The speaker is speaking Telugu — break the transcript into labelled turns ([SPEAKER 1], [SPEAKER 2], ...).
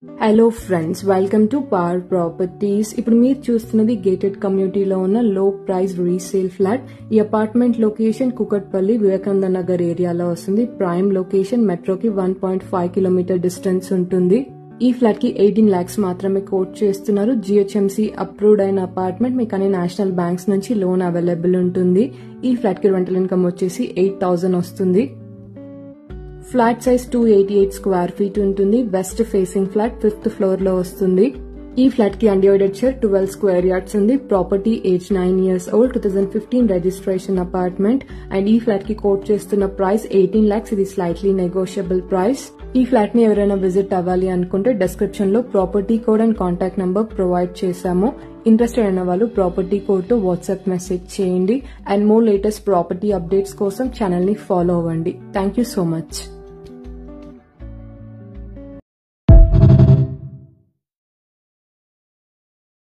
[SPEAKER 1] Hello friends, welcome to power properties. ఇప్పుడు మీరు చూస్తున్నది గేటెడ్ కమ్యూనిటీలో ఉన్న లో ప్రైస్ రీసేల్ ఫ్లాట్. ఈ అపార్ట్మెంట్ లొకేషన్ కుకట్పల్లి వివేకానంద నగర్ ఏరియాలో వస్తుంది. ప్రైమ్ లొకేషన్, మెట్రోకి 1.5 కిలోమీటర్ డిస్టెన్స్ ఉంటుంది. ఈ ఫ్లాట్ కి 18 lakhs మాత్రమే కోట్ చేస్తున్నారు. జిహెచ్ఎంసీ అప్రూవ్డ్ అయిన అపార్ట్మెంట్. మీకు అన్ని నేషనల్ బ్యాంక్స్ నుంచి లోన్ అవైలబుల్ ఉంటుంది. ఈ ఫ్లాట్ కి రెంటల్ ఇన్కమ్ వచ్చేసి 8,000 వస్తుంది. ఫ్లాట్ సైజ్ 288 స్క్వేర్ ఫీట్ ఉంటుంది. West facing flat 5th floor లో వస్తుంది. ఈ ఫ్లాట్ కి అన్డివైడెడ్ షేర్ 12 స్క్వేర్ యార్డ్స్ ఉంది. Property age 9 years old, 2015 registration apartment. And ఈ ఫ్లాట్ కి కోట్ చేస్తున్న ప్రైస్ 18 lakhs. ఇది స్లైట్లీ నెగోషియబుల్ ప్రైస్. ఈ ఫ్లాట్ ని ఎవరైనా విజిట్ అవ్వాలి అనుకుంటే డిస్క్రిప్షన్ లో property code and contact number provide చేశాము. ఇంట్రెస్టెడ్ అయిన వాళ్ళు ప్రాపర్టీ కోడ్ తో వాట్సాప్ మెసేజ్ చేయండి. And more latest property updates కోసం ఛానల్ ని ఫాలో అవ్వండి. Thank you so much.